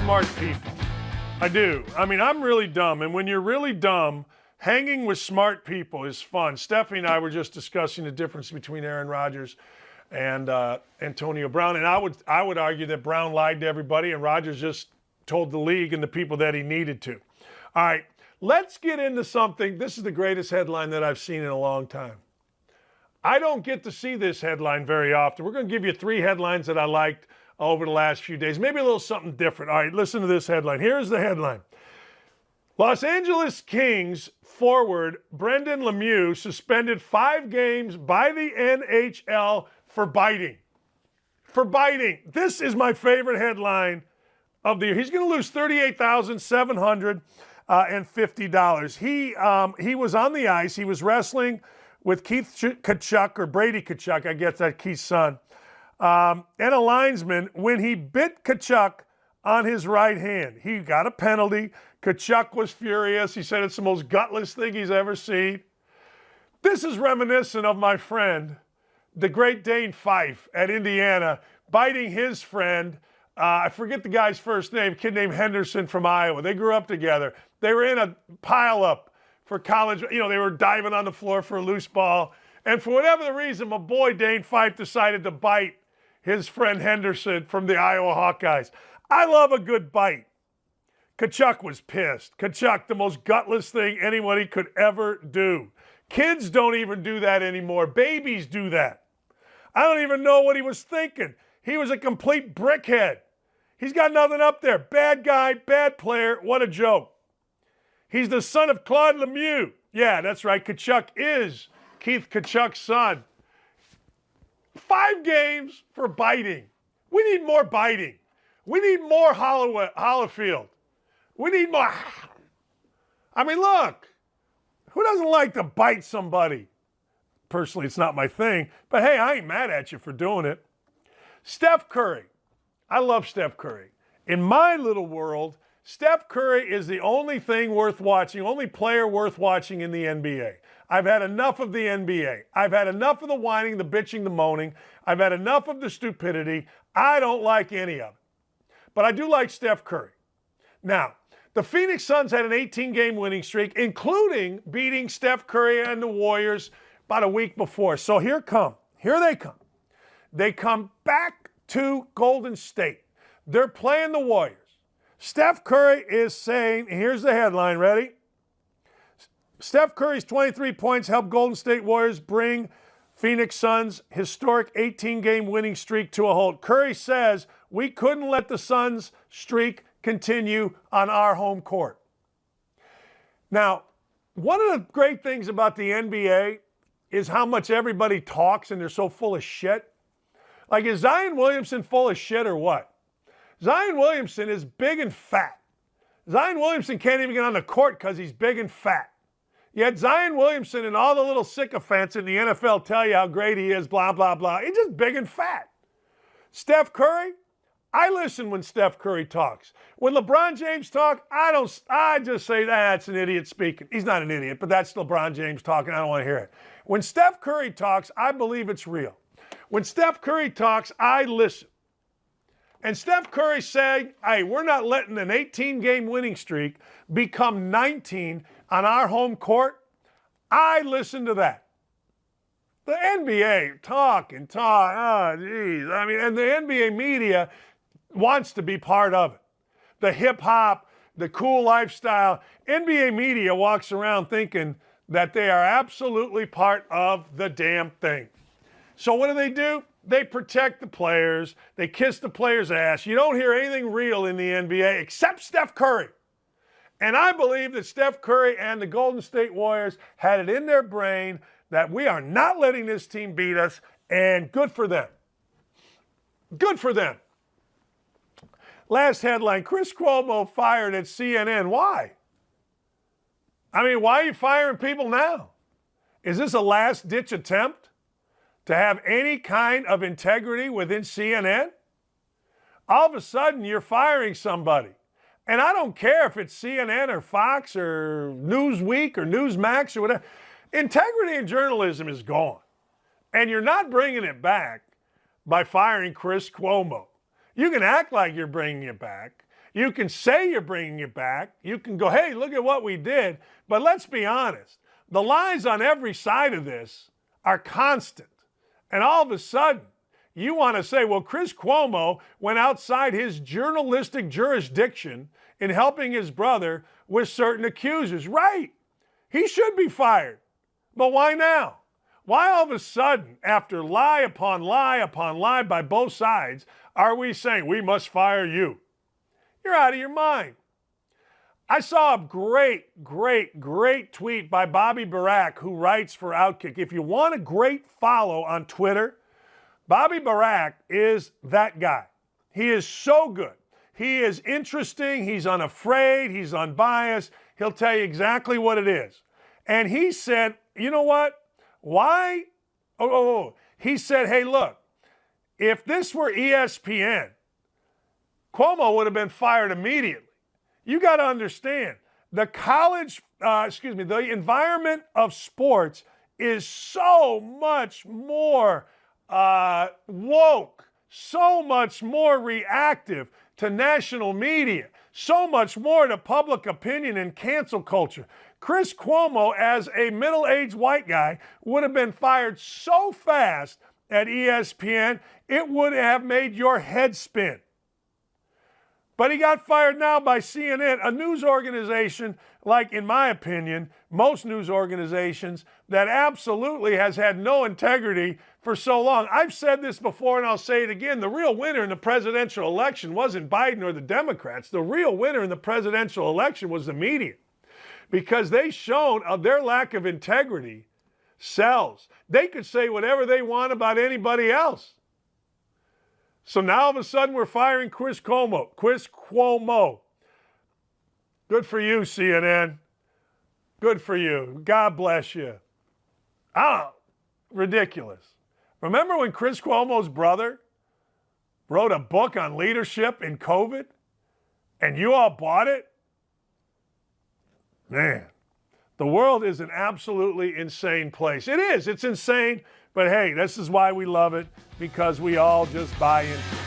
smart people. I do. I mean, I'm really dumb. And when you're really dumb, hanging with smart people is fun. Stephanie and I were just discussing the difference between Aaron Rodgers and Antonio Brown. And I would argue that Brown lied to everybody and Rodgers just told the league and the people that he needed to. All right, let's get into something. This is the greatest headline that I've seen in a long time. I don't get to see this headline very often. We're going to give you 3 headlines that I liked over the last few days. Maybe a little something different. All right, listen to this headline. Here's the headline. Los Angeles Kings forward Brendan Lemieux suspended 5 games by the NHL for biting. For biting. This is my favorite headline of the year. He's going to lose $38,750. He was on the ice. He was wrestling with Keith Tkachuk, or Brady Tkachuk, I guess that's Keith's son, and a linesman when he bit Tkachuk on his right hand. He got a penalty. Tkachuk was furious. He said it's the most gutless thing he's ever seen. This is reminiscent of my friend, the great Dane Fife at Indiana, biting his friend. I forget the guy's first name, a kid named Henderson from Iowa. They grew up together. They were in a pileup for college. You know, they were diving on the floor for a loose ball. And for whatever the reason, my boy Dane Fife decided to bite his friend Henderson from the Iowa Hawkeyes. I love a good bite. Tkachuk was pissed. Tkachuk, the most gutless thing anybody could ever do. Kids don't even do that anymore. Babies do that. I don't even know what he was thinking. He was a complete brickhead. He's got nothing up there. Bad guy, bad player. What a joke. He's the son of Claude Lemieux. Yeah, that's right. Tkachuk is Keith Tkachuk's son. 5 games for biting. We need more biting. We need more Hollifield. We need more. I mean, look, who doesn't like to bite somebody? Personally, it's not my thing, but hey, I ain't mad at you for doing it. Steph Curry. I love Steph Curry. In my little world, Steph Curry is the only thing worth watching, only player worth watching in the NBA. I've had enough of the NBA. I've had enough of the whining, the bitching, the moaning. I've had enough of the stupidity. I don't like any of it. But I do like Steph Curry. Now, the Phoenix Suns had an 18-game winning streak, including beating Steph Curry and the Warriors about a week before. So here they come. They come back to Golden State. They're playing the Warriors. Steph Curry is saying, here's the headline, ready? Steph Curry's 23 points helped Golden State Warriors bring Phoenix Suns' historic 18-game winning streak to a halt. Curry says, we couldn't let the Suns' streak continue on our home court. Now, one of the great things about the NBA is how much everybody talks and they're so full of shit. Like, is Zion Williamson full of shit or what? Zion Williamson is big and fat. Zion Williamson can't even get on the court because he's big and fat. Yet Zion Williamson and all the little sycophants in the NFL tell you how great he is, blah, blah, blah. He's just big and fat. Steph Curry, I listen when Steph Curry talks. When LeBron James talks, I just say, that's an idiot speaking. He's not an idiot, but that's LeBron James talking. I don't want to hear it. When Steph Curry talks, I believe it's real. When Steph Curry talks, I listen. And Steph Curry saying, hey, we're not letting an 18-game winning streak become 19 on our home court. I listen to that. The NBA talk. Oh, geez. I mean, and the NBA media wants to be part of it. The hip-hop, the cool lifestyle. NBA media walks around thinking that they are absolutely part of the damn thing. So what do? They protect the players. They kiss the players' ass. You don't hear anything real in the NBA except Steph Curry. And I believe that Steph Curry and the Golden State Warriors had it in their brain that we are not letting this team beat us, and good for them. Good for them. Last headline, Chris Cuomo fired at CNN. Why? I mean, why are you firing people now? Is this a last-ditch attempt to have any kind of integrity within CNN? All of a sudden, you're firing somebody. And I don't care if it's CNN or Fox or Newsweek or Newsmax or whatever. Integrity in journalism is gone. And you're not bringing it back by firing Chris Cuomo. You can act like you're bringing it back. You can say you're bringing it back. You can go, hey, look at what we did. But let's be honest. The lies on every side of this are constant. And all of a sudden, you want to say, well, Chris Cuomo went outside his journalistic jurisdiction in helping his brother with certain accusers. Right. He should be fired. But why now? Why all of a sudden, after lie upon lie upon lie by both sides, are we saying we must fire you? You're out of your mind. I saw a great tweet by Bobby Barack, who writes for Outkick. If you want a great follow on Twitter, Bobby Barack is that guy. He is so good. He is interesting. He's unafraid. He's unbiased. He'll tell you exactly what it is. And he said, you know what? Why? He said, hey, look, if this were ESPN, Cuomo would have been fired immediately. You got to understand, the environment of sports is so much more woke, so much more reactive to national media, so much more to public opinion and cancel culture. Chris Cuomo, as a middle-aged white guy, would have been fired so fast at ESPN, it would have made your head spin. But he got fired now by CNN, a news organization, like, in my opinion, most news organizations, that absolutely has had no integrity for so long. I've said this before and I'll say it again. The real winner in the presidential election wasn't Biden or the Democrats. The real winner in the presidential election was the media, because they shown their lack of integrity sells. They could say whatever they want about anybody else. So now all of a sudden we're firing Chris Cuomo. Chris Cuomo. Good for you, CNN. Good for you. God bless you. Ridiculous. Remember when Chris Cuomo's brother wrote a book on leadership in COVID and you all bought it? Man, the world is an absolutely insane place. It is. It's insane. But hey, this is why we love it, because we all just buy into it.